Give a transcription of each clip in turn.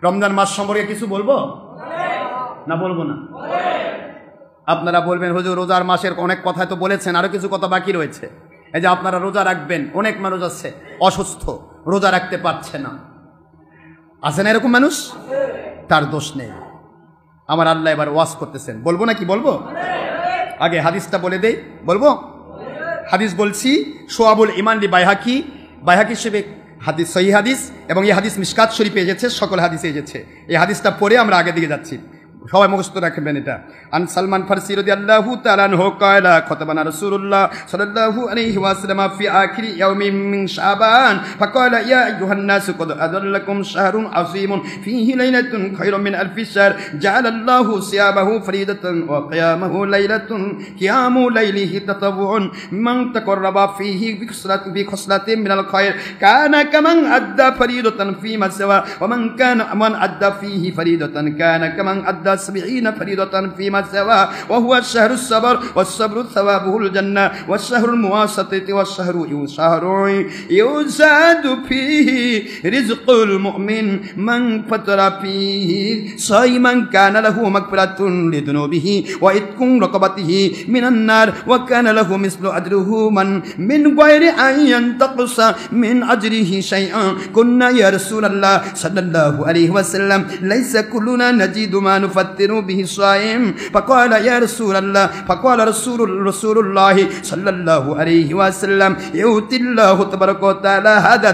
রমজান মাস সম্পর্কে কিছু বলবো না বলবো না? আপনারা বলবেন হুজুর রোজার মাসের অনেক কথা তো বলেছেন, আরো কিছু কথা বাকি রয়েছে। এই যে আপনারা রোজা রাখবেন, অনেক মানুষ আছে অসুস্থ, রোজা রাখতে পারছে না, আছে না এরকম মানুষ? তার দোষ নেই। আমার আল্লাহ এবার ওয়াজ করতেছেন, বলবো নাকি বলবো? আগে হাদিসটা বলে দেই, বলবো? হাদিস বলছি, শোয়াবুল ইমান লি বাইহাকি, বাইহাকি হিসেবে হাদিস, সহি হাদিস, এবং এই হাদিস মিশকাত শরীফে এসেছে, সকল হাদিসে এসেছে। এই হাদিসটা পড়ে আমরা আগের দিকে যাচ্ছি, সবাই মুখস্থ রাখবেন এটা। আন সালমান ফারসি রাদিয়াল্লাহু তাআলা আনহু ক্বালা খতাবানা রাসূলুল্লাহ সাল্লাল্লাহু আলাইহি ওয়াসাল্লাম ফি আখিরি ইয়াউমিন মিন শাবান ফাকালা ইয়া আইয়ুহান নাস ক্বাদ আযাল্লাকুম শাহরুন আযীমুন ফীহি লাইলাতুন খায়রুম মিন আলফি শাহর জাআলাল্লাহু সিয়ামাহু ফরিদাতান ওয়া কিয়ামাহু লাইলাতুন কিয়ামু লাইলিহি তাতাওউন মান তাকাররাবা ফীহি বিখসলাতিন মিনাল খায়র কানা কামান আদ্দা ফরিদাতান ফীমা সাওয়া ওয়া মান আদ্দা ফীহি ফরিদাতান কানা কামান আদ্দা 70 فريضة فيما سوى وهو الشهر الصبر والصبر ثوابه الجنة والشهر المواسطة والشهر يزاد فيه رزق المؤمن من فطر فيه صائما كان له مغفرة لذنوبه وعتق رقبته من النار وكان له مثل أجره من غير أن ينتقص من أجره شيئا كنا يا رسول الله صلى الله عليه وسلم ليس كلنا نجد ما نفطر به الصائم فقال يا رسول الله فقال رسول الله صلى الله عليه وسلم يؤتي الله تبارك وتعالى هذا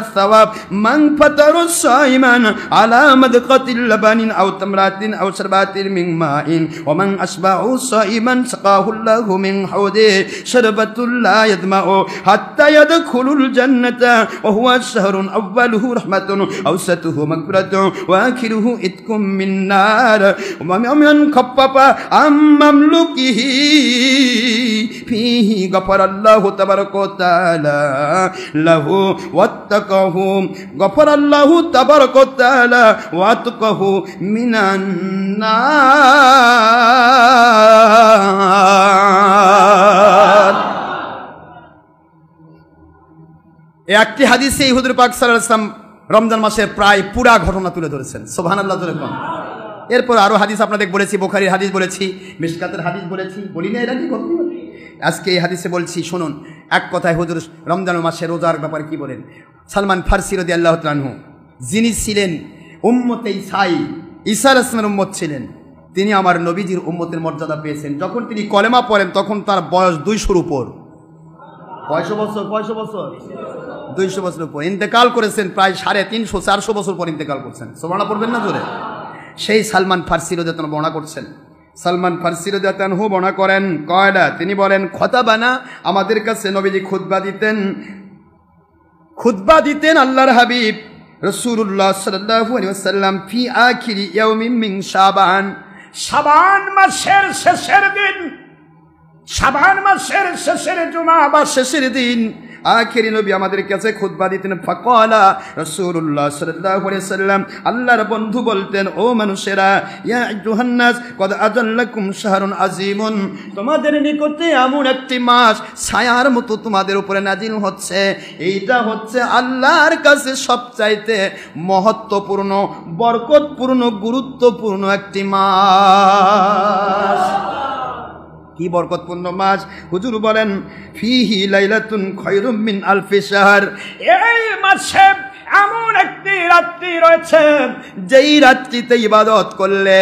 الثواب من فطر صائما على مدقة لبن أو تمرات أو شربات من ماء ومن أشبع صائما سقاه الله من حوضه شربة لا يظمأ حتى يدخل الجنة وهو شهر أوله رحمة أوسطه مغفرة وآخره إتق من النار ومن خفف عن مملوكه فيه غفر الله تبارك وتعالى له واتقه غفر الله تبارك وتعالى واتقه من النار। একটি হাদিসে হুজুর পাক সাল্লাল্লাহু আলাইহি ওয়াসাল্লাম রমজান মাসের প্রায় পুরা ঘটনা তুলে ধরেছেন। সুবহানাল্লাহ জোরে বলুন। এরপর আরো হাদিস আপনাদের বলেছি, বুখারীর হাদিস বলেছি, মিশকাতের হাদিস বলেছি, বলি না এটা কি ঘটনা? আজকে এই হাদিসে বলছি, শুনুন। এক কথায় হুজুর রমজান মাসে রোজার ব্যাপারে কি বলেন। সালমান ফারসি রাদিয়াল্লাহু তাআলা আনহু, যিনি ছিলেন উম্মতে ঈসা আলাইহিস সালামের উম্মত ছিলেন, তিনি আমার নবীজির উম্মতের মর্যাদা পেয়েছেন। যখন তিনি কলেমা পড়েন তখন তার বয়স 200-র উপর। 200 বছর উপর। ইন্তেকাল করেছেন প্রায় 350-400 বছর পর ইন্তেকাল করছেন। সুবহানাল্লাহ পড়বেন না জোরে? সেই সালমান ফারসি রাদিয়াল্লাহু তাআলা বর্ণনা করছেন। সালমান ফারসি রাদিয়াল্লাহু আনহু বর্ণনা করেন, কয়লা তিনি বলেন, খতাবানা, আমাদের কাছে নবীজি খুতবা দিতেন আল্লাহর হাবিব রাসূলুল্লাহ সাল্লাল্লাহু আলাইহি ওয়াসাল্লাম ফি আখিরি ইয়াউমিন মিন শাবান, শাবান মাসের শেষের দিন, শাবান মাসের শেষের জুমা বা শেষের দিন আখেরি নবী আমাদের কাছে খুতবা দিতেন। ফাকালা রাসূলুল্লাহ সাল্লাল্লাহু আলাইহি ওয়াসাল্লাম, আল্লাহর বন্ধু বলতেন, ও মানুষেরা, ইয়া আইয়ুহান নাস কদ আযাল্লাকুম শাহরুন আযীমুন, তোমাদের নিকটে এমন একটি মাস ছায়ার মতো তোমাদের উপরে নাজিল হচ্ছে। এইটা হচ্ছে আল্লাহর কাছে সবচাইতে মহত্বপূর্ণ, বরকতপূর্ণ, গুরুত্বপূর্ণ একটি মাস। কি বরকতপূর্ণ মাস? হুজুর বলেন, ফিহি লাইলাতুন খায়রুম মিন আলফি শাহর, এই মাসে এমন একটি রাত্রি রয়েছে যেই রাত্রিতে ইবাদত করলে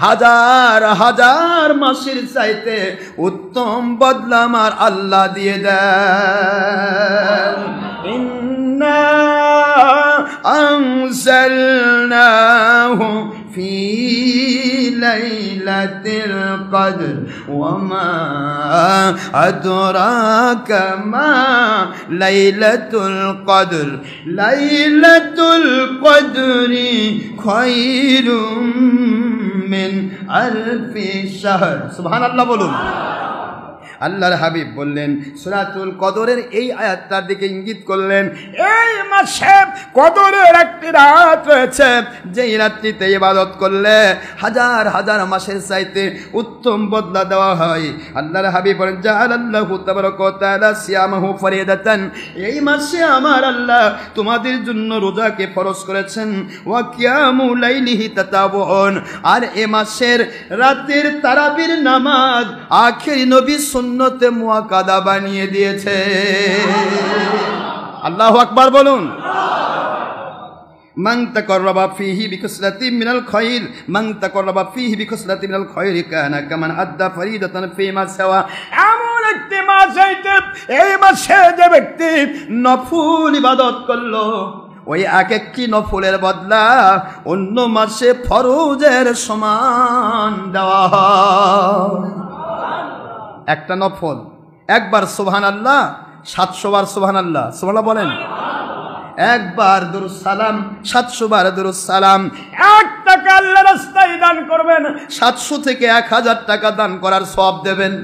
হাজার হাজার মাসের চাইতে উত্তম বদলা আমার আল্লাহ দিয়ে দেন। ইন্না আনজালনাহু ফি লাইলাতিল কদর ওয়া মা আদরাকা মা লাইলাতুল কদর, লাইলাতুল কদরি খায়রুম মিন আলফি শাহর। সুবহানাল্লাহ বলুন। আল্লাহর হাবিব বললেন, সূরাতুল কদরের এই আয়াতটার দিকে ইঙ্গিত করলেন, এই মাসে কদরের একটি রাত রয়েছে, যেই রাত্রিতে ইবাদত করলে হাজার হাজার মাসের চাইতে উত্তম বদলা দেওয়া হয়। আল্লাহর হাবিব বলেন, জাআলাল্লাহু তাবারাকা ওয়া তাআলা সিয়ামাহু ফরিদাতান, এই মাসে আমার আল্লাহ তোমাদের জন্য রোজাকে ফরজ করেছেন। ওয়া কিয়ামু লাইলিহি তাতাবুন, আর এ মাসের রাতের তারাবির নামাজ আখেরি নবী সুন্নতে মুআক্কাদা বানিয়ে দিয়েছে। আল্লাহু আকবার বলুন। মান তাকাররাবা ফীহি বিকাসরাতিন মিনাল খায়র, মান তাকাররাবা ফীহি বিকাসরাতিন মিনাল খায়র কানা কামান আদ্দা ফরিদাতান ফীমা সাওয়া। এমন একটি মাস এই মাসে যে ব্যক্তি নফল ইবাদত করলো, ওই এক একটি নফলের বদলা অন্য মাসে ফরজের সমান দেওয়া হয়। একটা নফল একবার সুবহানাল্লাহ 700 বার সুবহানাল্লাহ, সুবহানাল্লাহ বলেন। একবার দুরূদ সালাম 700 বার দুরূদ সালাম। 1 টাকা আল্লাহর রাস্তায় দান করবেন, 700 থেকে 1000 টাকা দান করার সওয়াব দেবেন।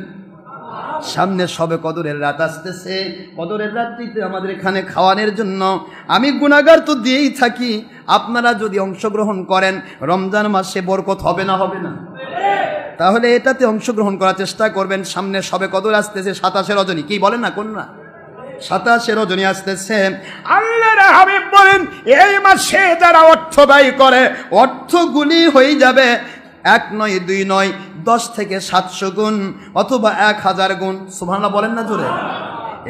সামনে সবে কদরের রাত আসতেছে, কদরের রাত্রিতে আমাদের এখানে খাওয়ানোর জন্য আমি গুনাহগার তো দিয়েই থাকি। আপনারা যদি অংশগ্রহণ করেন রমজান মাসে বরকত হবে না? হবে না? তাহলে এটাতে অংশগ্রহণ করার চেষ্টা করবেন। সামনে সবে কদর আসতেছে, 27 রজনী, কি বলেন না কোন না, 27 রজনী আসতেছে। আল্লাহর হাবিব বলেন, এই মাসে যারা অর্থ ব্যয় করে অর্থগুলি হয়ে যাবে 1 নয় 2 নয় 10 থেকে 700 গুণ অথবা 1000 গুণ। সুবহানাল্লাহ বলেন না জোরে।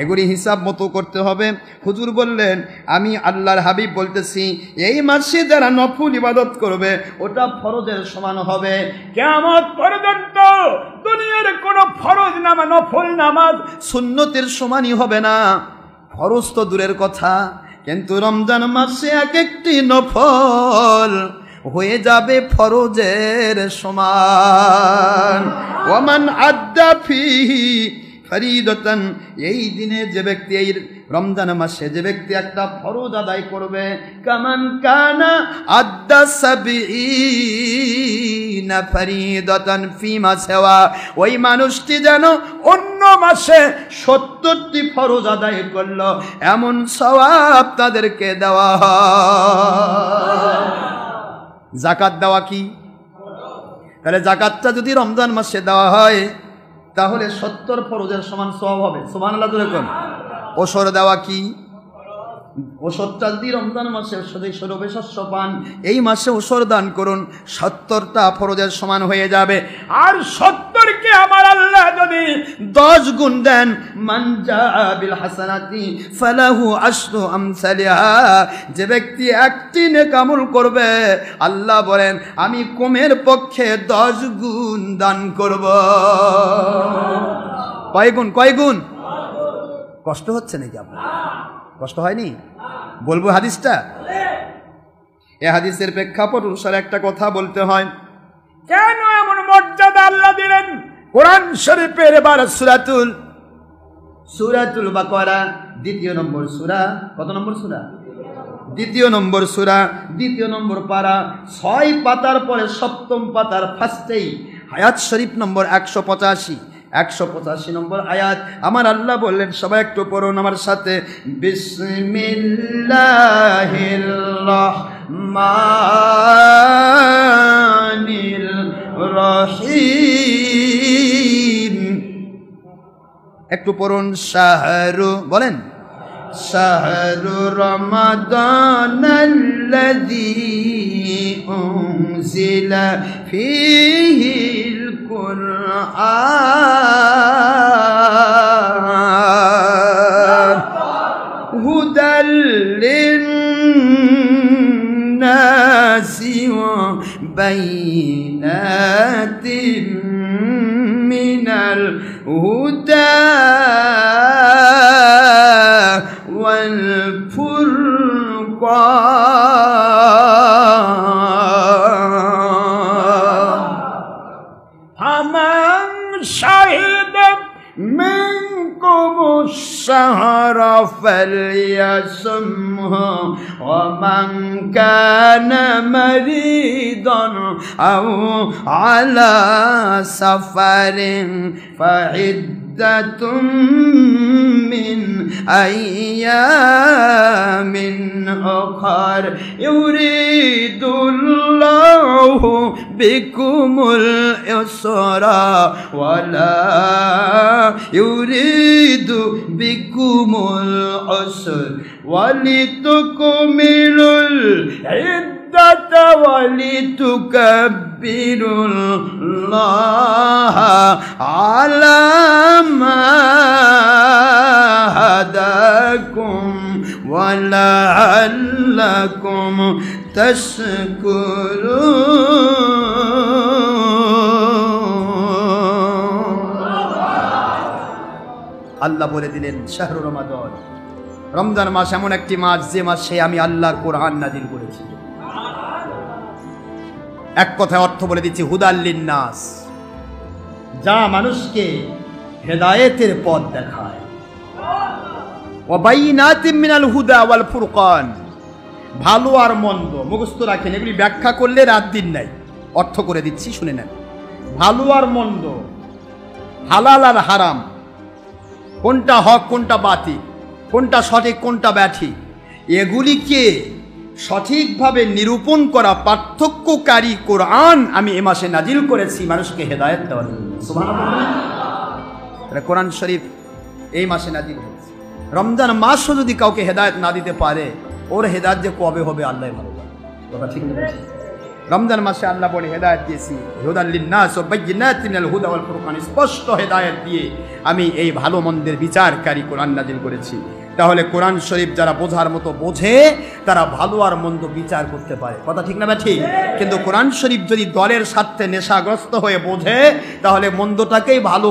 এগুলি হিসাব মতো করতে হবে। হুজুর বললেন, আমি আল্লাহর হাবিব বলতেছি, এই মাসে যারা নফল ইবাদত করবে ওটা ফরজের সমান হবে। কিয়ামত পর্যন্ত দুনিয়ার কোনো ফরজ নামাজ, নফল নামাজ সুন্নতের সমানই হবে না। ফরজ তো দূরের কথা, কিন্তু রমজান মাসে এক একটি নফল হয়ে যাবে ফরজের সমান। ওয়ামান আদ্দা ফিহি ফরিদাতান, এই দিনে যে ব্যক্তি, এই রমজান মাসে যে ব্যক্তি একটা ফরজ আদায় করবে, কামান কানা আদ্দা সাবিঈনা ফরিদাতান ফিমা সাওয়া, ওই মানুষটি যেন অন্য মাসে 70টি ফরজ আদায় করলো, এমন সওয়াব তাদেরকে দেওয়া হয়। যাকাত দেওয়া কি? তাহলে যাকাতটা যদি রমজান মাসে দেওয়া হয় তাহলে 70 ফরজের সমান সওয়াব হবে। সুবহানাল্লাহ জোরে কোন। ওসর দেওয়া কি? ওসরটা যদি রমজান মাসে সরবে শস্য পান, এই মাসে ওসর দান করুন, 70টা ফরজের সমান হয়ে যাবে। আর 70কে আমার আল্লাহ যদি 10 গুণ দেন, মান জাআ বিল হাসানাতি ফালাহু আশরু আমসালিহা, যে ব্যক্তি একটি নেক আমল করবে আল্লাহ বলেন আমি কমের পক্ষে 10 গুণ দান করব। কয় গুণ? কয় গুণ? কষ্ট হচ্ছে নাকি আপনার? কষ্ট হয়নি? বলবো হাদিসটা। এই হাদিসের প্রেক্ষাপট অনুসারে একটা কথা বলতে হয়। কেন এমন মর্যাদা আল্লাহ দিলেন? কোরআন শরীফের এবার সূরাতুল বাকারা 2 নম্বর সূরা। কত নম্বর সূরা? 2 নম্বর সূরা, 2 নম্বর পারা, 6 পাতার পরে 7ম পাতার ফার্স্টেই আয়াত শরীফ নম্বর 185 নম্বর আয়াত। আমার আল্লাহ বললেন, সবাই একটু পড়ুন আমার সাথে, বিসমিল্লাহির রহমানির রহিম। একটু পড়ুন। শাহরু, বলেন, শাহরু রমাদানাল্লাযী উনজিলা ফীহিল কুরআন হুদাল লিন-নাসি ওয়া বাইনাতিন মিনাল হুদা ওয়াল ফুরকান ফামান শাহিদা মিনকুমুশ শাহরা ফালইয়াসুমহু ওয়া ومن كان مريضا أو على سفر فعدة من أيام أخر يريد الله بكم اليسر ولا يريد بكم العسر ولتكملوا العدة ولتكبروا الله على ما هداكم ولعلكم تشكرون আল্লাহ বলে দিলেন শাহরু রমাদান, রমজান মাস এমন একটি মাস যে মাসে আমি আল্লাহর কোরআন নাযিল করেছি। এক কথায় অর্থ বলে দিচ্ছি, হুদাল লিন্নাস, যা মানুষকে হেদায়েতের পথ দেখায়। ওয়া বাইনাতিম মিনাল হুদা ওয়াল ফুরকান, ভালো আর মন্দ মুখস্থ রাখেন, এগুলি ব্যাখ্যা করলে রাত দিন নাই। অর্থ করে দিচ্ছি, শুনে নেন। ভালো আর মন্দ, হালাল আর হারাম, কোনটা হক কোনটা বাতিল, কোনটা সঠিক কোনটা ব্যাঠিক, এগুলিকে সঠিকভাবে নিরূপণ করা পার্থক্যকারী কোরআন আমি এ মাসে নাজিল করেছি মানুষকে হেদায়েত দেওয়ার জন্য। সুবহানাল্লাহ। কোরআন শরীফ এই মাসে নাজিল হয়েছে। রমজান মাসও যদি কাউকে হেদায়েত না দিতে পারে, ওর হেদায়েত যে কবে হবে আল্লাহ ভালো জানে। কথা ঠিক না? রমজান মাসে আল্লাহ বলে হেদায়েত দিয়েছি, হুদাল লিন্নাস ওয়া বাইয়িনাতিন মিনাল হুদা ওয়াল ফুরকান, স্পষ্ট হেদায়েত দিয়ে আমি এই ভালো মন্দের বিচারকারী কোরআন নাজিল করেছি। তাহলে কোরআন শরীফ যারা বোঝার মতো বোঝে, তারা ভালো আর মন্দ বিচার করতে পারে। কথা ঠিক না ঠিক? কিন্তু কোরআন শরীফ যদি দলের স্বার্থে নেশাগ্রস্ত হয়ে বোঝে, তাহলে মন্দটাকেই ভালো